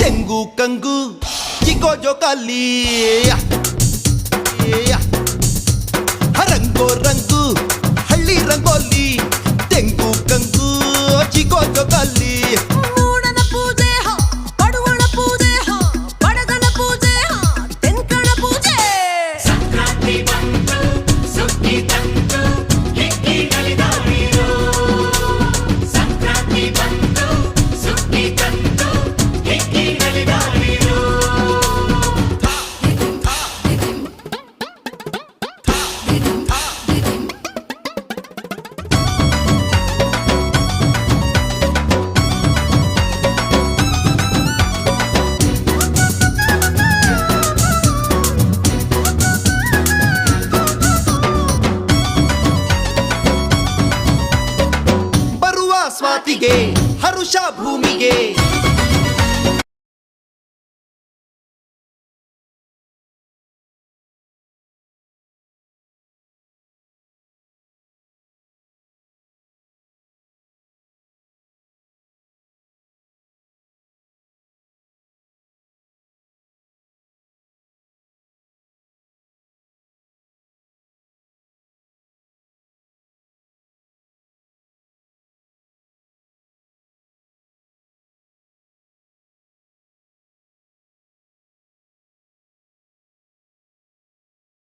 ತೆಂಗು ಕಂಗು ಚಿಕ್ಕೋ ಜೋಕಾಲಿ ರಂಗೋ ರಂಗು ಹಳ್ಳಿ ರಂಗೋಲಿ ತೆಂಗು ಕಂಗು ಚಿಕ್ಕೋ ಜೋಕಾಲಿ ಮೂಡನ ಪೂಜೆ ಪಡುವಣ ಪೂಜೆ ಬಡಗನ ಪೂಜೆ ತೆಂಕಣ ಪೂಜೆ ಸಂಕ್ರಾಂತಿ ಬಂತು ಸುಗ್ಗಿ ತಂತು ಹಿಕ್ಕಿಗಳಿದಾಡಿರೋ ಸಂಕ್ರಾಂತಿ ಬಂತು ಸುಗ್ಗಿ ತಂತು ಹಿಕ್ಕಿಗಳಿದಾಡಿರೋ ಬರುವ ಸ್ವಾತಿಗೆ ಹರುಷ ಭೂಮಿಗೆ